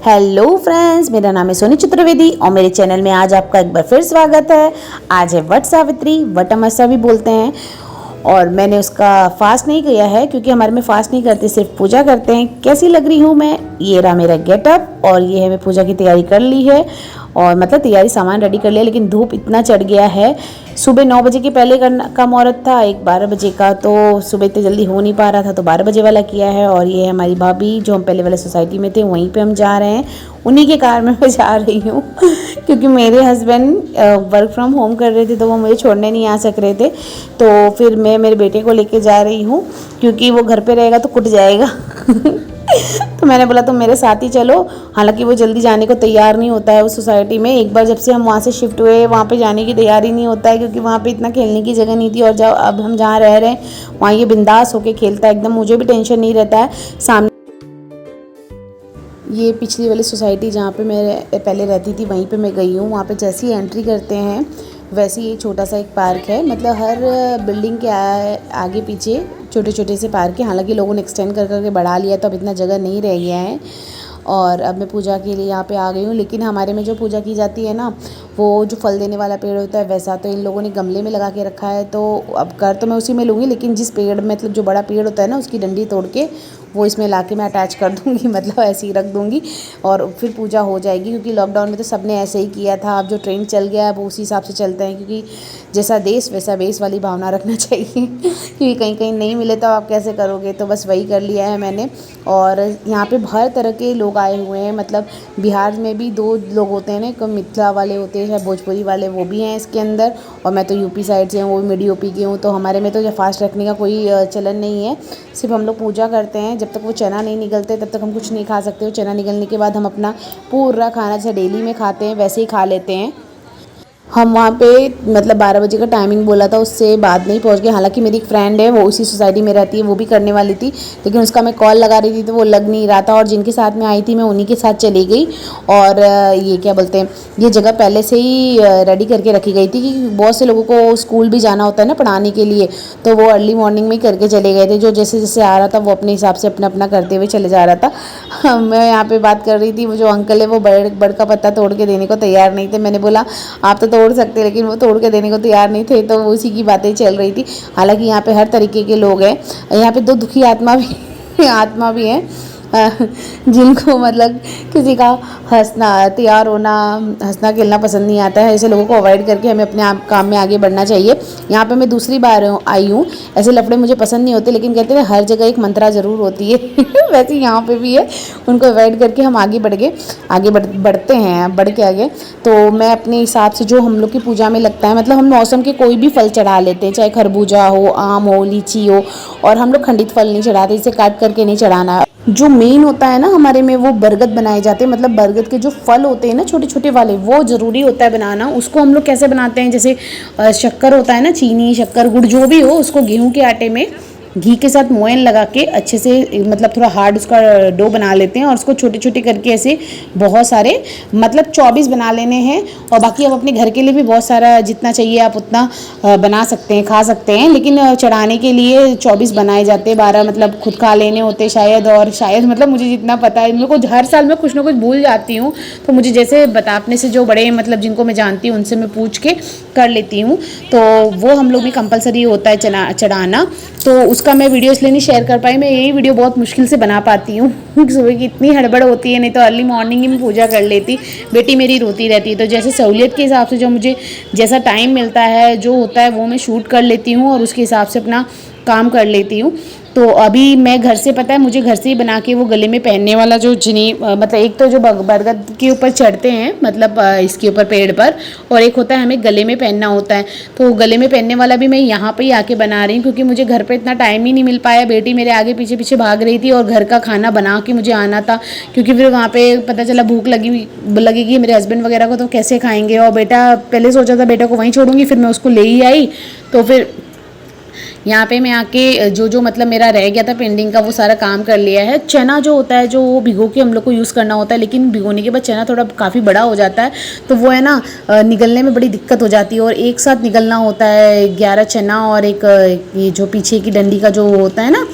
Hello friends, मेरा नाम है सोनी चतुर्वेदी और मेरे चैनल में आज आपका एक बार फिर स्वागत है। आज है वट सावित्री, वट अमावस्या भी बोलते हैं। और मैंने उसका फास्ट नहीं किया है क्योंकि हमारे में फास्ट नहीं करते, सिर्फ पूजा करते हैं। कैसी लग रही हूँ मैं? ये रहा मेरा गेटअप और ये है, मैं पूजा की तैयारी कर ली है और मतलब तैयारी सामान रेडी कर लिया, लेकिन धूप इतना चढ़ गया है। सुबह 9 बजे के पहले का मुहूर्त था, एक 12 बजे का, तो सुबह इतनी जल्दी हो नहीं पा रहा था तो 12 बजे वाला किया है। और ये है हमारी भाभी, जो हम पहले वाले सोसाइटी में थे वहीं पे हम जा रहे हैं, उन्हीं के कार में मैं जा रही हूँ क्योंकि मेरे हस्बैंड वर्क फ्रॉम होम कर रहे थे तो वो मुझे छोड़ने नहीं आ सक रहे थे। तो फिर मैं मेरे बेटे को लेके जा रही हूँ क्योंकि वो घर पे रहेगा तो कुट जाएगा तो मैंने बोला तुम मेरे साथ ही चलो। हालांकि वो जल्दी जाने को तैयार नहीं होता है उस सोसाइटी में। एक बार जब से हम वहाँ से शिफ्ट हुए, वहाँ पे जाने की तैयारी नहीं होता है क्योंकि वहाँ पे इतना खेलने की जगह नहीं थी। और जब अब हम जहाँ रह रहे हैं वहाँ ये बिंदास होके खेलता है एकदम, मुझे भी टेंशन नहीं रहता है। सामने ये पिछली वाली सोसाइटी जहाँ पे मैं पहले रहती थी वहीं पे मैं गई हूँ। वहाँ पे जैसे ही एंट्री करते हैं वैसे ही छोटा सा एक पार्क है, मतलब हर बिल्डिंग के आगे पीछे छोटे छोटे से पार्क है। हालांकि लोगों ने एक्सटेंड कर करके बढ़ा लिया तो अब इतना जगह नहीं रह गया है। और अब मैं पूजा के लिए यहाँ पे आ गई हूँ। लेकिन हमारे में जो पूजा की जाती है ना, वो जो फल देने वाला पेड़ होता है वैसा तो इन लोगों ने गमले में लगा के रखा है। तो अब कर तो मैं उसी में लूँगी, लेकिन जिस पेड़ मतलब जो बड़ा पेड़ होता है ना, उसकी डंडी तोड़ के वो इसमें ला के मैं अटैच कर दूँगी मतलब ऐसे ही रख दूँगी और फिर पूजा हो जाएगी। क्योंकि लॉकडाउन में तो सबने ऐसे ही किया था। अब जो ट्रेंड चल गया है वो उसी हिसाब से चलते हैं, क्योंकि जैसा देश वैसा बेस वाली भावना रखना चाहिए क्योंकि कहीं कहीं नहीं मिले तो आप कैसे करोगे। तो बस वही कर लिया है मैंने। और यहाँ पे हर तरह के लोग आए हुए हैं, मतलब बिहार में भी 2 लोग होते हैं ना, एक मिथिला वाले होते हैं या भोजपुरी वाले, वो भी हैं इसके अंदर। और मैं तो यूपी साइड से हूँ, वो भी मिडी यूपी की हूँ। तो हमारे में तो फास्ट रखने का कोई चलन नहीं है, सिर्फ हम लोग पूजा करते हैं। जब तक वो चना नहीं निकलते तब तक हम कुछ नहीं खा सकते। चना निकलने के बाद हम अपना पूरा खाना जैसे डेली में खाते हैं वैसे ही खा लेते हैं। हम वहाँ पे मतलब 12 बजे का टाइमिंग बोला था, उससे बाद नहीं पहुँच गए। हालांकि मेरी एक फ्रेंड है, वो उसी सोसाइटी में रहती है, वो भी करने वाली थी, लेकिन उसका मैं कॉल लगा रही थी तो वो लग नहीं रहा था। और जिनके साथ में आई थी मैं उन्हीं के साथ चली गई। और ये क्या बोलते हैं, ये जगह पहले से ही रेडी करके रखी गई थी कि बहुत से लोगों को स्कूल भी जाना होता है ना पढ़ाने के लिए, तो वो अर्ली मॉर्निंग में करके चले गए थे। जो जैसे जैसे आ रहा था वो अपने हिसाब से अपना अपना करते हुए चले जा रहा था। मैं यहाँ पे बात कर रही थी, वो जो अंकल है वो बड़ का पत्ता तोड़ के देने को तैयार नहीं थे। मैंने बोला आप तो तोड़ सकते, लेकिन वो तोड़ के देने को तैयार नहीं थे। तो उसी की बातें चल रही थी। हालांकि यहाँ पे हर तरीके के लोग हैं। यहाँ पे 2 दुखी आत्मा भी हैं जिनको मतलब किसी का हंसना तैयार होना, हंसना खेलना पसंद नहीं आता है। ऐसे लोगों को अवॉइड करके हमें अपने आप काम में आगे बढ़ना चाहिए। यहाँ पे मैं दूसरी बार आई हूँ। ऐसे लफड़े मुझे पसंद नहीं होते, लेकिन कहते हैं हर जगह एक मंत्रा ज़रूर होती है वैसे यहाँ पे भी है, उनको अवॉइड करके हम आगे बढ़ते हैं, बढ़ के आगे। तो मैं अपने हिसाब से जो हम लोग की पूजा में लगता है, मतलब हम मौसम के कोई भी फल चढ़ा लेते हैं, चाहे खरबूजा हो, आम हो, लीची हो। और हम लोग खंडित फल नहीं चढ़ाते, इसे काट करके नहीं चढ़ाना। जो मेन होता है ना हमारे में, वो बरगद बनाए जाते हैं। मतलब बरगद के जो फल होते हैं ना छोटे छोटे वाले, वो ज़रूरी होता है बनाना। उसको हम लोग कैसे बनाते हैं, जैसे शक्कर होता है ना, चीनी शक्कर गुड़ जो भी हो, उसको गेहूं के आटे में घी के साथ मोयन लगा के अच्छे से मतलब थोड़ा हार्ड उसका डो बना लेते हैं। और उसको छोटे छोटे करके ऐसे बहुत सारे मतलब 24 बना लेने हैं। और बाकी अब अपने घर के लिए भी बहुत सारा जितना चाहिए आप उतना बना सकते हैं, खा सकते हैं। लेकिन चढ़ाने के लिए 24 बनाए जाते हैं, 12 मतलब खुद खा लेने होते शायद। और शायद मतलब मुझे जितना पता है, मेरे को हर साल मैं कुछ ना कुछ भूल जाती हूँ, तो मुझे जैसे अपने से जो बड़े मतलब जिनको मैं जानती हूँ उनसे मैं पूछ के कर लेती हूँ। तो वो हम लोग में कंपलसरी होता है चढ़ाना। तो उसका मैं वीडियो इसलिए नहीं शेयर कर पाई, मैं यही वीडियो बहुत मुश्किल से बना पाती हूँ सुबह की इतनी हड़बड़ होती है, नहीं तो अर्ली मॉर्निंग ही मैं पूजा कर लेती। बेटी मेरी रोती रहती है, तो जैसे सहूलियत के हिसाब से जो मुझे जैसा टाइम मिलता है जो होता है वो मैं शूट कर लेती हूँ और उसके हिसाब से अपना काम कर लेती हूँ। तो अभी मैं घर से, पता है मुझे घर से ही बना के वो गले में पहनने वाला जो मतलब एक तो जो बरगद के ऊपर चढ़ते हैं मतलब इसके ऊपर पेड़ पर, और एक होता है हमें गले में पहनना होता है। तो गले में पहनने वाला भी मैं यहाँ पे ही आके बना रही हूँ क्योंकि मुझे घर पे इतना टाइम ही नहीं मिल पाया। बेटी मेरे आगे पीछे पीछे भाग रही थी और घर का खाना बना के मुझे आना था, क्योंकि फिर वहाँ पे पता चला भूख लगेगी मेरे हस्बैंड वगैरह को, तो कैसे खाएंगे। और बेटा पहले सोचा था बेटा को वहीं छोड़ूंगी, फिर मैं उसको ले ही आई। तो फिर यहाँ पे मैं आके जो मतलब मेरा रह गया था पेंडिंग का वो सारा काम कर लिया है। चना जो होता है जो वो भिगो के हम लोग को यूज़ करना होता है, लेकिन भिगोने के बाद चना थोड़ा काफ़ी बड़ा हो जाता है, तो वो है ना निगलने में बड़ी दिक्कत हो जाती है। और एक साथ निगलना होता है 11 चना और एक ये जो पीछे की डंडी का जो होता है ना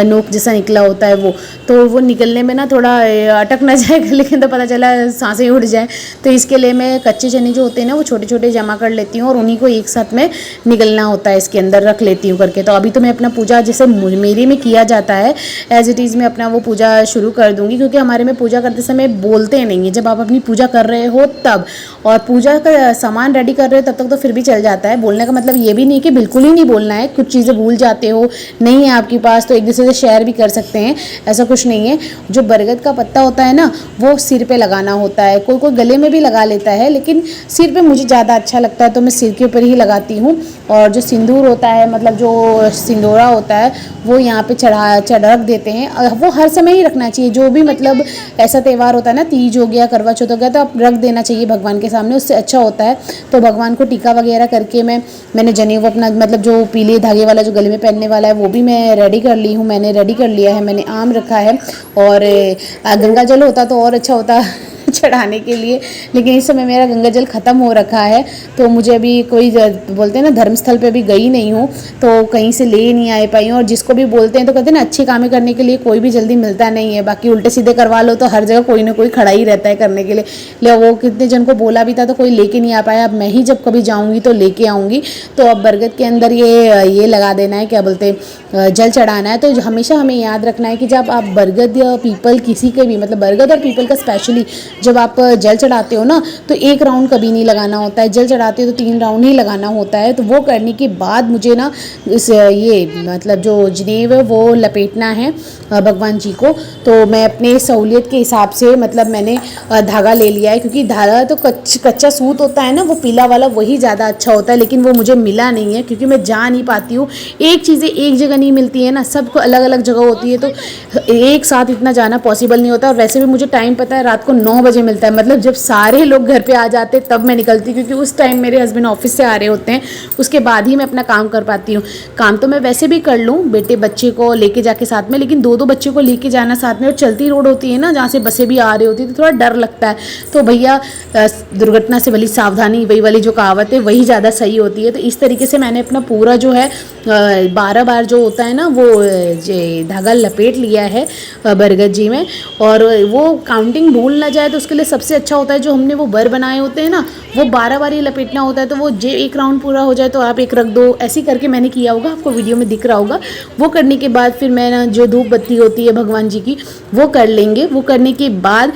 नोक जैसा निकला होता है तो वो निकलने में ना थोड़ा अटक ना जाए लेकिन तो पता चला सांसें उड़ जाए। तो इसके लिए मैं कच्चे चने जो होते हैं ना वो छोटे छोटे जमा कर लेती हूँ और उन्हीं को एक साथ में निकलना होता है, इसके अंदर रख लेती हूँ करके। तो अभी तो मैं अपना पूजा जैसे मेरे में किया जाता है एज इट इज़ मैं अपना वो पूजा शुरू कर दूँगी, क्योंकि हमारे में पूजा करते समय बोलते नहीं है। जब आप अपनी पूजा कर रहे हो तब, और पूजा का सामान रेडी कर रहे हो तब तक तो फिर भी चल जाता है। बोलने का मतलब ये भी नहीं कि बिल्कुल ही नहीं बोलना है, कुछ चीज़ें भूल जाते हो, नहीं है आपके पास तो एक दूसरे से शेयर भी कर सकते हैं, ऐसा कुछ नहीं है। जो बरगद का पत्ता होता है ना वो सिर पे लगाना होता है, कोई कोई गले में भी लगा लेता है, लेकिन सिर पे मुझे ज़्यादा अच्छा लगता है तो मैं सिर के ऊपर ही लगाती हूँ। और जो सिंदूर होता है, मतलब जो सिंदूरा होता है वो यहाँ पे चढ़ा रख देते हैं। वो हर समय ही रखना चाहिए, जो भी मतलब ऐसा त्यौहार होता है ना, तीज हो गया, करवा चौथ हो गया, तो आप रख देना चाहिए भगवान के सामने, उससे अच्छा होता है। तो भगवान को टीका वगैरह करके मैंने जनेऊ अपना मतलब जो पीले धागे वाला जो गले में पहनने वाला है वो भी मैं रेडी कर ली हूँ, मैंने रेडी कर लिया है। मैंने आम रखा है और गंगा जल होता तो और अच्छा होता चढ़ाने के लिए, लेकिन इस समय मेरा गंगा जल ख़त्म हो रखा है। तो मुझे अभी कोई बोलते हैं ना धर्मस्थल पे भी गई नहीं हूँ तो कहीं से ले नहीं आ पाई हूँ। और जिसको भी बोलते हैं तो कहते हैं ना अच्छे काम करने के लिए कोई भी जल्दी मिलता नहीं है, बाकी उल्टे सीधे करवा लो तो हर जगह कोई ना कोई खड़ा ही रहता है करने के लिए। ले वो कितने जन को बोला भी था तो कोई लेके नहीं आ पाया। अब मैं ही जब कभी जाऊँगी तो लेके आऊँगी। तो अब बरगद के अंदर ये लगा देना है, क्या बोलते जल चढ़ाना है। तो हमेशा हमें याद रखना है कि जब आप बरगद या पीपल किसी के भी मतलब बरगद और पीपल का स्पेशली जब आप जल चढ़ाते हो ना तो एक राउंड कभी नहीं लगाना होता है, जल चढ़ाते हो तो 3 राउंड ही लगाना होता है। तो वो करने के बाद मुझे ना ये मतलब जो जनेऊ है वो लपेटना है भगवान जी को। तो मैं अपने सहूलियत के हिसाब से मतलब मैंने धागा ले लिया है, क्योंकि धागा तो कच्चा सूत होता है ना वो पीला वाला, वही ज़्यादा अच्छा होता है, लेकिन वो मुझे मिला नहीं है क्योंकि मैं जा नहीं पाती हूँ। एक चीज़ें एक जगह नहीं मिलती है ना, सबको अलग अलग जगह होती है, तो एक साथ इतना जाना पॉसिबल नहीं होता। और वैसे भी मुझे टाइम पता है रात को 9 बजे मिलता है, मतलब जब सारे लोग घर पे आ जाते तब मैं निकलती, क्योंकि उस टाइम मेरे हस्बैंड ऑफिस से आ रहे होते हैं, उसके बाद ही मैं अपना काम कर पाती हूँ। काम तो मैं वैसे भी कर लूँ बेटे बच्चे को लेके जाके साथ में, लेकिन 2-2 बच्चे को लेके जाना साथ में, और चलती रोड होती है ना जहाँ से बसें भी आ रही होती है तो थोड़ा डर लगता है। तो भैया दुर्घटना से भली सावधानी, वही वाली जो कहावत है वही ज़्यादा सही होती है। तो इस तरीके से मैंने अपना पूरा जो है 12 बार जो होता है ना वो धागा लपेट लिया है बरगद जी में। और वो काउंटिंग भूल ना जाए तो उसके लिए सबसे अच्छा होता है जो हमने वो बर बनाए होते हैं ना वो 12 बार ही लपेटना होता है। तो वो एक राउंड पूरा हो जाए तो आप एक रख दो, ऐसे करके मैंने किया होगा, आपको वीडियो में दिख रहा होगा। वो करने के बाद फिर मैं ना जो धूप बत्ती होती है भगवान जी की वो कर लेंगे। वो करने के बाद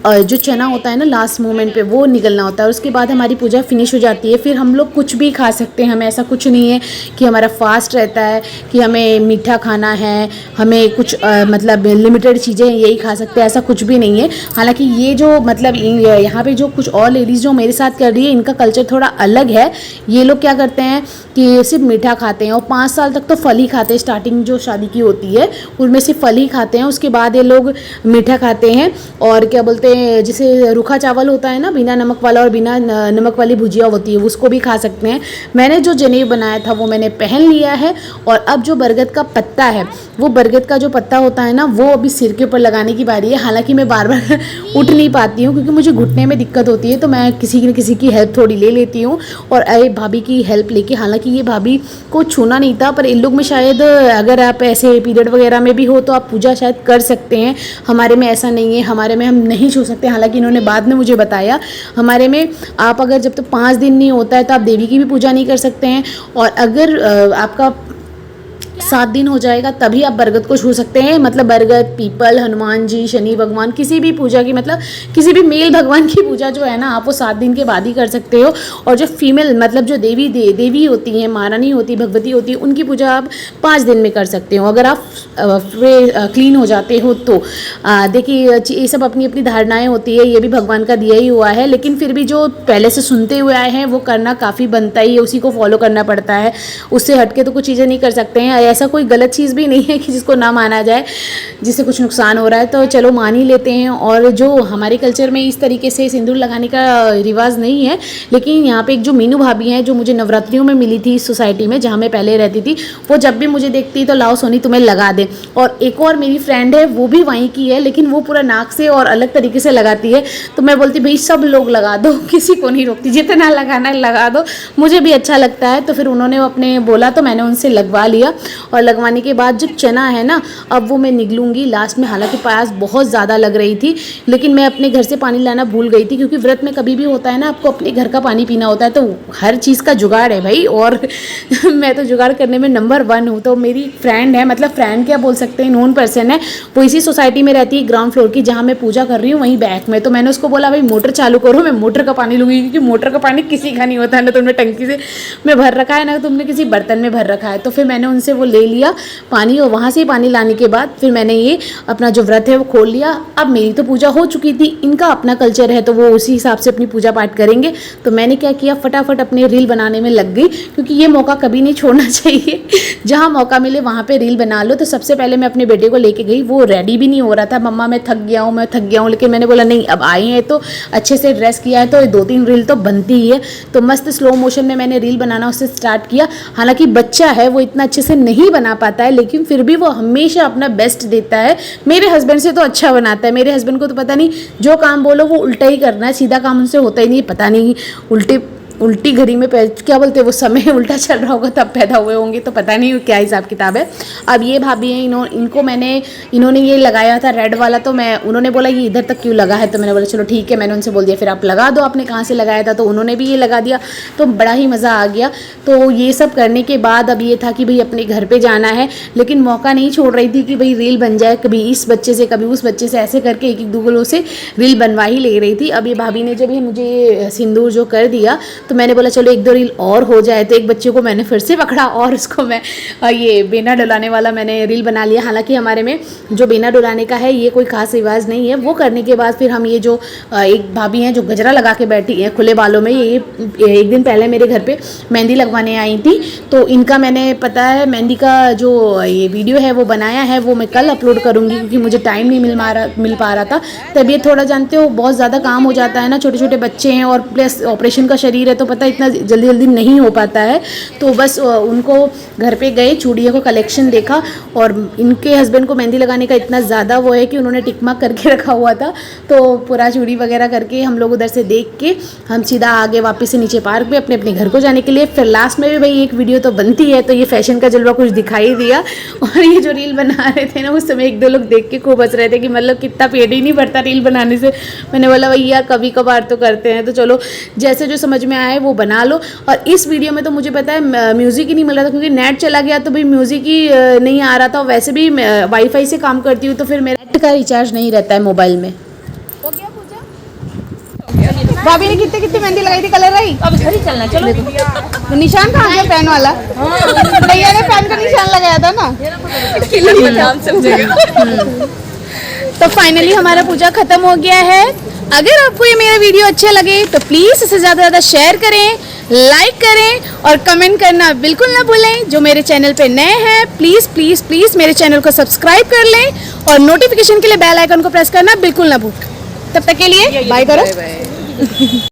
जो चना होता है ना लास्ट मोमेंट पे वो निकलना होता है, उसके बाद हमारी पूजा फिनिश हो जाती है। फिर हम लोग कुछ भी खा सकते हैं, हमें ऐसा कुछ नहीं है कि हमारा फास्ट रहता है कि हमें मीठा खाना है, हमें कुछ मतलब लिमिटेड चीज़ें यही खा सकते हैं, ऐसा कुछ भी नहीं है। हालांकि ये जो मतलब यहाँ पे जो कुछ और लेडीज़ जो मेरे साथ कर रही है इनका कल्चर थोड़ा अलग है। ये लोग क्या करते हैं कि सिर्फ मीठा खाते हैं और 5 साल तक तो फल ही खाते हैं। स्टार्टिंग जो शादी की होती है उनमें सिर्फ फल ही खाते हैं, उसके बाद ये लोग मीठा खाते हैं। और क्या बोलते हैं जैसे रूखा चावल होता है ना बिना नमक वाला, और बिना नमक वाली भुजिया होती है उसको भी खा सकते हैं। मैंने जो जनेऊ बनाया था वो मैंने पहन लिया है। और अब जो बरगद का पत्ता है वो बरगद का जो पत्ता होता है ना वो अभी सिर के ऊपर लगाने की बारी है। हालांकि मैं बार बार उठ नहीं पाती हूँ क्योंकि मुझे घुटने में दिक्कत होती है, तो मैं किसी न किसी की हेल्प थोड़ी ले लेती हूँ। और भाभी की हेल्प लेके, हालांकि ये भाभी को छूना नहीं था पर इन लोग में शायद अगर आप ऐसे पीरियड वगैरह में भी हो तो आप पूजा शायद कर सकते हैं। हमारे में ऐसा नहीं है, हमारे में हम नहीं छू सकते। हालांकि इन्होंने बाद में मुझे बताया हमारे में आप अगर जब तक 5 दिन नहीं होता है तो आप देवी की भी पूजा नहीं कर सकते हैं। और अगर आपका 7 दिन हो जाएगा तभी आप बरगद को छू सकते हैं। मतलब बरगद, पीपल, हनुमान जी, शनि भगवान, किसी भी पूजा की मतलब किसी भी मेल भगवान की पूजा जो है ना आप वो 7 दिन के बाद ही कर सकते हो। और जो फीमेल मतलब जो देवी होती हैं, महारानी होती है, भगवती होती है, उनकी पूजा आप 5 दिन में कर सकते हो अगर आप क्लीन हो जाते हो तो। देखिए ये सब अपनी अपनी धारणाएँ होती है, ये भी भगवान का दिया ही हुआ है, लेकिन फिर भी जो पहले से सुनते हुए आए हैं वो करना काफ़ी बनता ही है, उसी को फॉलो करना पड़ता है। उससे हटके तो कुछ चीज़ें नहीं कर सकते हैं। ऐसा कोई गलत चीज़ भी नहीं है कि जिसको ना माना जाए, जिससे कुछ नुकसान हो रहा है तो चलो मान ही लेते हैं। और जो हमारे कल्चर में इस तरीके से सिंदूर लगाने का रिवाज नहीं है, लेकिन यहाँ पे एक जो मीनू भाभी हैं जो मुझे नवरात्रियों में मिली थी इस सोसाइटी में जहाँ मैं पहले रहती थी, वो जब भी मुझे देखती तो लाओ सोनी तुम्हें लगा दे। और एक और मेरी फ्रेंड है वो भी वहीं की है, लेकिन वो पूरा नाक से और अलग तरीके से लगाती है। तो मैं बोलती भाई सब लोग लगा दो, किसी को नहीं रोकती, जितना लगाना है लगा दो, मुझे भी अच्छा लगता है। तो फिर उन्होंने अपने बोला तो मैंने उनसे लगवा लिया। और लगवाने के बाद जो चना है ना, अब वो मैं निगलूँगी लास्ट में। हालांकि प्यास बहुत ज़्यादा लग रही थी, लेकिन मैं अपने घर से पानी लाना भूल गई थी, क्योंकि व्रत में कभी भी होता है ना, आपको अपने घर का पानी पीना होता है, तो हर चीज़ का जुगाड़ है भाई। और मैं तो जुगाड़ करने में नंबर 1 हूँ। तो मेरी फ्रेंड है, मतलब फ्रेंड क्या बोल सकते हैं, नोन पर्सन है, वो इसी सोसाइटी में रहती है, ग्राउंड फ्लोर की, जहाँ मैं पूजा कर रही हूँ वहीं बैक में। तो मैंने उसको बोला भाई मोटर चालू करो, मैं मोटर का पानी लूँगी, क्योंकि मोटर का पानी किसी का नहीं होता है, ना तुमने टंकी से में भर रखा है, ना तुमने किसी बर्तन में भर रखा है। तो फिर मैंने उनसे वो ले लिया पानी, और वहाँ से पानी लाने के बाद फिर मैंने ये अपना जो व्रत है वो खोल लिया। अब मेरी तो पूजा हो चुकी थी, इनका अपना कल्चर है तो वो उसी हिसाब से अपनी पूजा पाठ करेंगे। तो मैंने क्या किया, फटाफट अपने रील बनाने में लग गई, क्योंकि ये मौका कभी नहीं छोड़ना चाहिए। जहाँ मौका मिले वहाँ पे रील बना लो। तो सबसे पहले मैं अपने बेटे को लेके गई, वो रेडी भी नहीं हो रहा था, मम्मा मैं थक गया हूँ, लेकिन मैंने बोला नहीं, अब आए हैं तो अच्छे से ड्रेस किया है तो 2-3 रील तो बनती ही है। तो मस्त स्लो मोशन में मैंने रील बनाना उससे स्टार्ट किया। हालांकि बच्चा है, वो इतना अच्छे से नहीं बना पाता है, लेकिन फिर भी वो हमेशा अपना बेस्ट देता है। मेरे हस्बैंड से तो अच्छा बनाता है। मेरे हस्बैंड को तो पता नहीं, जो काम बोलो वो उल्टा ही करना है, सीधा काम उनसे होता ही नहीं, पता नहीं उल्टी घड़ी में क्या बोलते हैं वो, समय उल्टा चल रहा होगा तब पैदा हुए होंगे, तो पता नहीं क्या हिसाब किताब है। अब ये भाभी हैं, इन्होंने ये लगाया था रेड वाला, तो उन्होंने बोला ये इधर तक क्यों लगा है, तो मैंने बोला चलो ठीक है, मैंने उनसे बोल दिया फिर आप लगा दो, आपने कहाँ से लगाया था, तो उन्होंने भी ये लगा दिया, तो बड़ा ही मज़ा आ गया। तो ये सब करने के बाद अब ये था कि भाई अपने घर पर जाना है, लेकिन मौका नहीं छोड़ रही थी कि भाई रील बन जाए, कभी इस बच्चे से कभी उस बच्चे से, ऐसे करके एक दूगलों से रील बनवा ही ले रही थी। अब ये भाभी ने जब ये मुझे सिंदूर जो कर दिया, तो मैंने बोला चलो 1-2 रील और हो जाए। तो एक बच्चे को मैंने फिर से पकड़ा और उसको मैं ये बेना डुलाने वाला मैंने रील बना लिया। हालांकि हमारे में जो बेना डुलाने का है ये कोई खास रिवाज नहीं है। वो करने के बाद फिर हम ये जो एक भाभी हैं जो गजरा लगा के बैठी हैं खुले बालों में, ये एक दिन पहले मेरे घर पे मेहंदी लगवाने आई थी, तो इनका मैंने पता है मेहंदी का जो ये वीडियो है वो बनाया है, वो मैं कल अपलोड करूँगी, क्योंकि मुझे टाइम नहीं मिल पा रहा था। तबीयत थोड़ा जानते हो बहुत ज़्यादा काम हो जाता है ना, छोटे छोटे बच्चे हैं और प्लस ऑपरेशन का शरीर है, तो पता इतना जल्दी नहीं हो पाता है। तो बस उनको घर पे गए, चूड़ियों को कलेक्शन देखा, और इनके हस्बैंड को मेहंदी लगाने का इतना ज़्यादा वो है कि उन्होंने टिकमाक करके रखा हुआ था, तो पूरा चूड़ी वगैरह करके हम लोग उधर से देख के हम सीधा आगे वापस से नीचे पार्क में अपने घर को जाने के लिए। फिर लास्ट में भी भाई एक वीडियो तो बनती है, तो ये फैशन का जलवा कुछ दिखाई दिया। और ये जो रील बना रहे थे ना, उस समय 1-2 लोग देख के खूब हंस रहे थे कि मतलब कितना पेट ही नहीं भरता रील बनाने से। मैंने बोला भैया कभी कभार तो करते हैं, तो चलो जैसे जो समझ में आए वो बना लो। और इस वीडियो में तो मुझे पता है म्यूज़िक ही नहीं मिल रहा था, क्योंकि नेट चला गया, तो भाई म्यूज़िक ही नहीं आ रहा था। वैसे भी वाईफाई से काम करती हूँ, तो फिर मेरा नेट का रिचार्ज नहीं रहता है मोबाइल में। हो गया पूजा? भाभी ने कितनी मेहंदी लगाई थी, कलर आई? अब घर ही चलना, चलो। तो निशान कहाँ गया पेन वाला? भैया ने पेन का निशान लगाया था ना, नाम समझेगा। तो फाइनली हमारा पूजा खत्म हो गया है। अगर आपको ये मेरा वीडियो अच्छा लगे तो प्लीज़ इसे ज़्यादा से ज़्यादा शेयर करें, लाइक करें और कमेंट करना बिल्कुल ना भूलें। जो मेरे चैनल पे नए हैं प्लीज़ प्लीज़ प्लीज़ मेरे चैनल को सब्सक्राइब कर लें और नोटिफिकेशन के लिए बेल आइकन को प्रेस करना बिल्कुल ना भूलें। तब तक के लिए बाय करो।